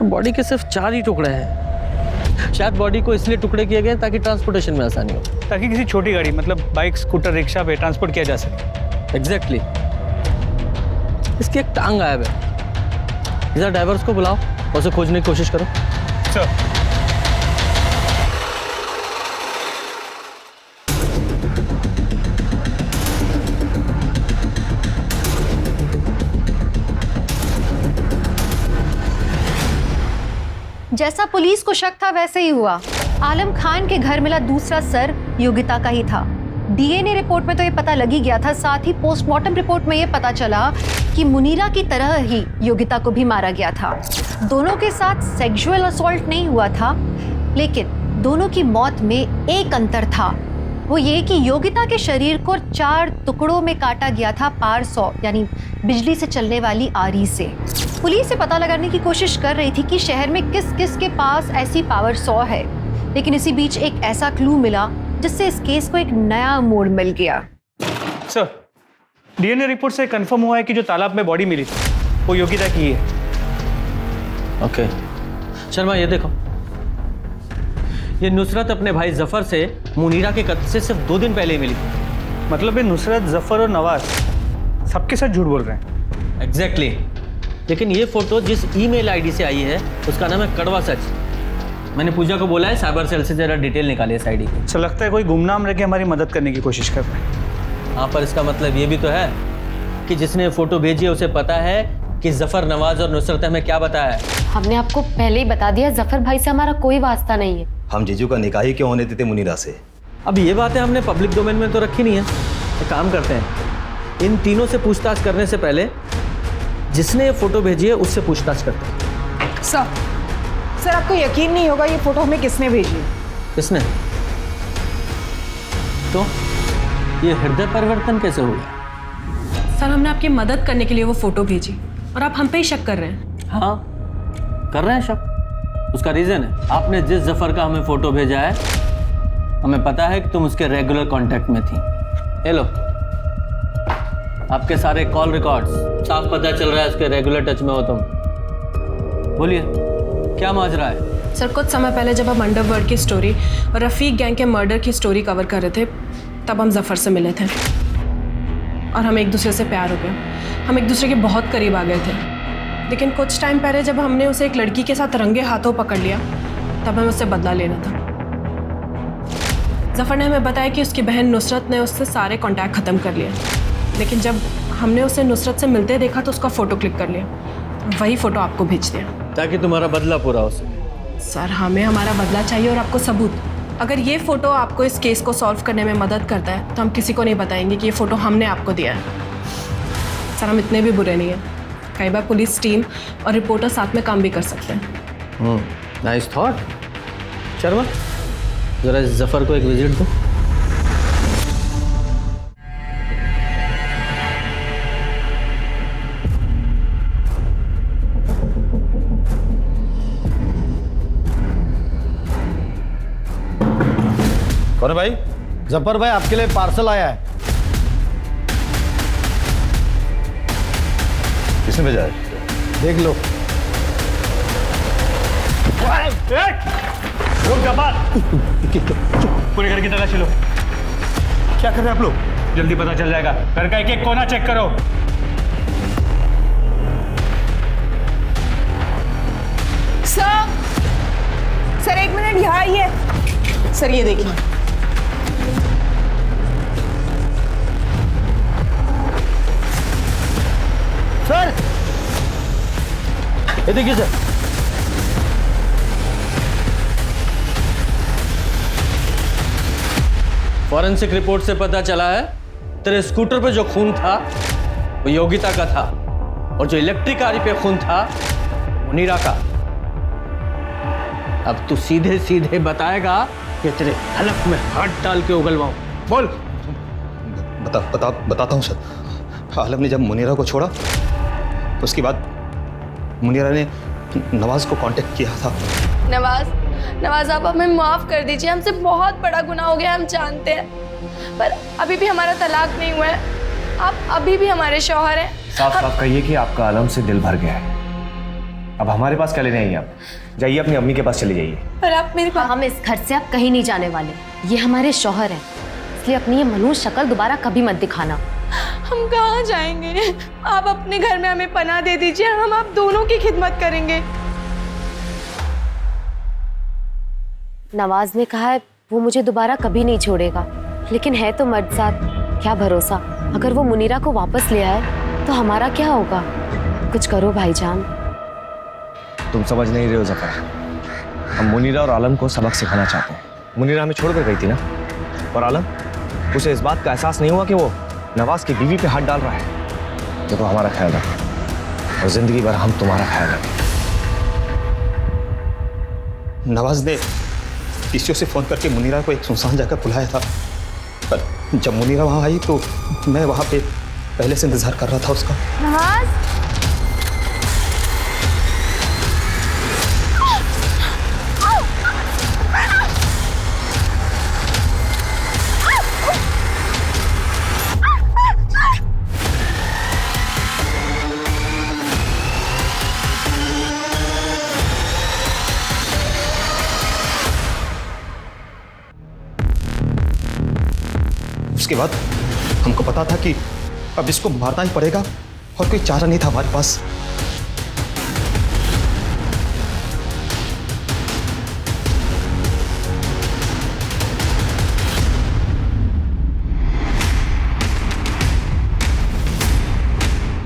बॉडी के सिर्फ 4 ही टुकड़े हैं। शायद बॉडी को इसलिए टुकड़े किए गए ताकि ट्रांसपोर्टेशन में आसानी हो, ताकि किसी छोटी गाड़ी मतलब बाइक, स्कूटर, रिक्शा पे ट्रांसपोर्ट किया जा सके। एग्जैक्टली। इसकी एक टांग गायब है। इधर ड्राइवर्स को बुलाओ और उसे खोजने की कोशिश करो। सर जैसा पुलिस को शक था वैसे ही हुआ। आलम खान के घर मिला दूसरा सर योगिता का ही था। डीएनए रिपोर्ट में तो ये पता लग ही गया था, साथ ही पोस्टमार्टम रिपोर्ट में ये पता चला कि मुनीरा की तरह ही योगिता को भी मारा गया था। दोनों के साथ सेक्सुअल असॉल्ट नहीं हुआ था, लेकिन दोनों की मौत में एक अंतर था, वो ये कि योगिता के शरीर को 4 टुकड़ों में काटा गया था पावर सॉ यानी बिजली से चलने वाली आरी से। पुलिस से पता लगाने की कोशिश कर रही थी कि शहर में किस किस के पास ऐसी पावर सॉ है, लेकिन इसी बीच एक ऐसा क्लू मिला जिससे इस केस को एक नया मोड़ मिल गया। सर, डीएनए रिपोर्ट से कंफर्म हुआ है कि जो तालाब में बॉडी मिली थी वो योगिता की है। ओके शर्मा, ये देखो, ये नुसरत अपने भाई जफर से मुनीरा के कत्ल से सिर्फ 2 दिन पहले ही मिली। मतलब ये नुसरत, जफर और नवाज सबके साथ झूठ बोल रहे हैं। एग्जैक्टली। लेकिन ये फोटो जिस ईमेल आईडी से आई है उसका नाम है कड़वा सच। मैंने पूजा को बोला है साइबर सेल से जरा डिटेल निकालिए इस आईडी की। अच्छा, लगता है कोई गुमनाम रह के हमारी मदद करने की कोशिश कर रहा है। हाँ, पर इसका मतलब ये भी तो है कि जिसने फोटो भेजी है उसे पता है कि जफर, नवाज और नुसरत हमें क्या बताया है। हमने आपको पहले ही बता दिया, जफर भाई से हमारा कोई वास्ता नहीं है। हम जीजू का निकाह ही क्यों होने देते मुनीरा से? अब ये बातें हमने पब्लिक डोमेन में तो रखी नहीं है। एक काम करते हैं, इन तीनों से पूछताछ करने से पहले जिसने ये फोटो भेजी है उससे पूछताछ करते हैं। सर, आपको यकीन नहीं होगा ये फोटो हमें किसने भेजी है। किसने? तो ये हृदय परिवर्तन कैसे हो गया? सर, हमने आपकी मदद करने के लिए वो फोटो भेजी और आप हम पे ही शक कर रहे हैं। हाँ, कर रहे हैं शक। उसका रीजन है, आपने जिस जफर का हमें फोटो भेजा है, हमें पता है कि तुम उसके रेगुलर कांटेक्ट में थी। ये लो, आपके सारे कॉल रिकॉर्ड्स, साफ पता चल रहा है उसके रेगुलर टच में हो तुम। बोलिए, क्या माजरा है? सर, कुछ समय पहले जब हम अंडरवर्ल्ड की स्टोरी और रफीक गैंग के मर्डर की स्टोरी कवर कर रहे थे, तब हम जफर से मिले थे और हमें एक दूसरे से प्यार हो गया। हम एक दूसरे के बहुत करीब आ गए थे। लेकिन कुछ टाइम पहले जब हमने उसे एक लड़की के साथ रंगे हाथों पकड़ लिया, तब हमें उससे बदला लेना था। जफर ने हमें बताया कि उसकी बहन नुसरत ने उससे सारे कॉन्टैक्ट ख़त्म कर लिए, लेकिन जब हमने उसे नुसरत से मिलते देखा तो उसका फ़ोटो क्लिक कर लिया, वही फ़ोटो आपको भेज दिया ताकि तुम्हारा बदला पूरा हो सके। सर, हमें हमारा बदला चाहिए और आपको सबूत। अगर ये फ़ोटो आपको इस केस को सॉल्व करने में मदद करता है तो हम किसी को नहीं बताएंगे कि ये फ़ोटो हमने आपको दिया है। सर, हम इतने भी बुरे नहीं हैं। कई बार पुलिस टीम और रिपोर्टर साथ में काम भी कर सकते हैं। Nice thought. शर्मा, जरा इस जफर को एक विजिट दो। कौन है भाई? जफर भाई, आपके लिए पार्सल आया है। किसने भेजा है? देख लो। पूरे घर की तलाशी लो। क्या कर रहे हैं आप लोग? जल्दी पता चल जाएगा। घर का एक कोना चेक करो। सर, 1 मिनट यहाँ आइए। सर, ये देखिए। सर, ये देखिए सर, फॉरेंसिक रिपोर्ट से पता चला है तेरे स्कूटर पे जो खून था वो योगिता का था और जो इलेक्ट्रिक आरी पे खून था मुनीरा का। अब तू सीधे सीधे बताएगा कि तेरे हलक में हाथ डाल के उगलवाऊं। बोल। बताता हूँ सर। आलम ने जब मुनीरा को छोड़ा तो उसके बाद मुनीरा ने नवाज को कांटेक्ट किया था। नवाज, आप हमें माफ़ कर दीजिए। हमसे बहुत बड़ा गुनाह हो गया, हम जानते हैं, पर अभी भी हमारा तलाक नहीं हुआ है। आप अभी भी हमारे शौहर हैं। साफ कहिए कि आपका आलम से दिल भर गया है। अब हमारे पास क्या लेने आई आप? जाइए अपनी अम्मी के पास चले जाइए। पर आप मेरे पास, हम इस घर से अब कहीं नहीं जाने वाले। ये हमारे शौहर हैं, इसलिए अपनी ये मनुष्य शक्ल दोबारा कभी मत दिखाना। हम कहाँ जाएंगे? आप अपने घर में हमें पनाह दे दीजिए, हम आप दोनों की खिदमत करेंगे। नवाज ने कहा है वो मुझे दोबारा कभी नहीं छोड़ेगा, लेकिन है तो मर्द साथ, क्या भरोसा। अगर वो मुनीरा को वापस ले आए तो हमारा क्या होगा? कुछ करो भाईजान। तुम समझ नहीं रहे हो जफर। हम मुनीरा और आलम को सबक सिखाना चाहते हैं। मुनीरा हमें छोड़कर गई थी ना, और आलम, उसे इस बात का एहसास नहीं हुआ कि वो नवाज की बीवी पे हाथ डाल रहा है। देखो, हमारा ख्याल रखो और जिंदगी भर हम तुम्हारा ख्याल रखें। नवाज ने पीसीओ से फ़ोन करके मुनीरा को एक सुनसान जगह बुलाया था, पर जब मुनीरा वहाँ आई तो मैं वहाँ पे पहले से इंतज़ार कर रहा था उसका। नवाज, उसके बाद हमको पता था कि अब इसको मारना ही पड़ेगा और कोई चारा नहीं था हमारे पास।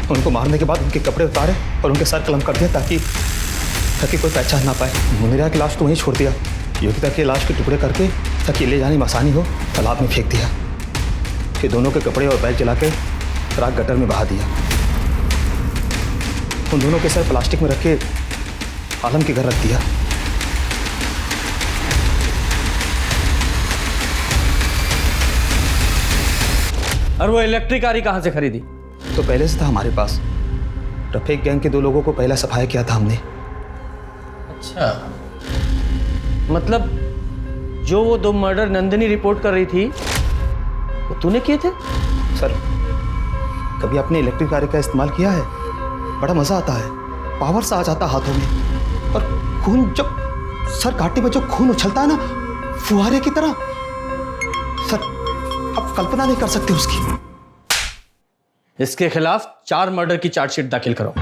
उनको मारने के बाद उनके कपड़े उतारे और उनके सर कलम कर दिया ताकि कोई पहचान ना पाए। मुनीरा की लाश तो वहीं छोड़ दिया, योगिता की लाश के टुकड़े करके ताकि ले जाने में आसानी हो तालाब में फेंक दिया। फिर दोनों के कपड़े और बैग जला के राख गटर में बहा दिया। उन दोनों के सर प्लास्टिक में रख के आलम के घर रख दिया। और वो इलेक्ट्रिक गाड़ी कहाँ से खरीदी? तो पहले से था हमारे पास। रफीक गैंग के 2 लोगों को पहला सफाया किया था हमने। अच्छा, मतलब जो वो 2 मर्डर नंदिनी रिपोर्ट कर रही थी वो तूने किए थे? सर, कभी आपने इलेक्ट्रिक गाड़ी का इस्तेमाल किया है? बड़ा मजा आता है, पावर सा आ जाता हाथों में, और खून जब सर घाटी में जो खून उछलता है ना फुहारे की तरह, सर आप कल्पना नहीं कर सकते उसकी। इसके खिलाफ 4 मर्डर की चार्जशीट दाखिल करो।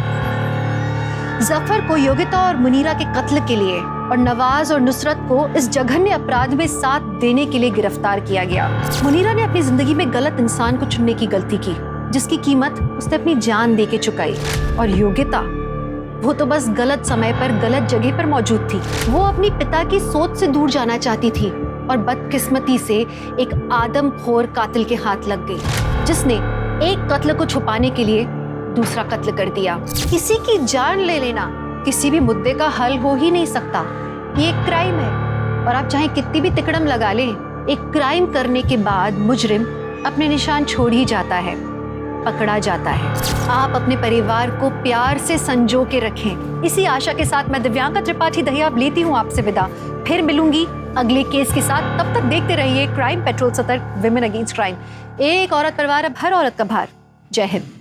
जफर को योगिता और मुनीरा के कत्ल के लिए और नवाज और नुसरत को इस जघन्य अपराध में साथ देने के लिए गिरफ्तार किया गया। मुनीरा ने अपनी जिंदगी में गलत इंसान को चुनने की गलती की, जिसकी कीमत उसने अपनी जान दे के चुकाई। और योगिता, वो तो बस गलत समय पर गलत जगह पर मौजूद थी। वो अपनी पिता की सोच से दूर जाना चाहती थी और बदकिस्मती से एक आदमखोर कातिल के हाथ लग गई, जिसने एक कत्ल को छुपाने के लिए दूसरा कत्ल कर दिया। किसी की जान ले लेना किसी भी मुद्दे का हल हो ही नहीं सकता। ये एक क्राइम है, और आप चाहे कितनी भी तिकड़म लगा लें, एक क्राइम करने के बाद मुजरिम अपने निशान छोड़ ही जाता है, पकड़ा जाता है। आप अपने परिवार को प्यार से संजो के रखें। इसी आशा के साथ मैं दिव्यांका त्रिपाठी दहिया अब लेती हूँ आपसे विदा। फिर मिलूंगी अगले केस के साथ। तब तक देखते रहिए क्राइम पेट्रोल, सतर्क, विमेन अगेंस्ट क्राइम। एक औरत परिवार अब हर औरत का भार। जय हिंद।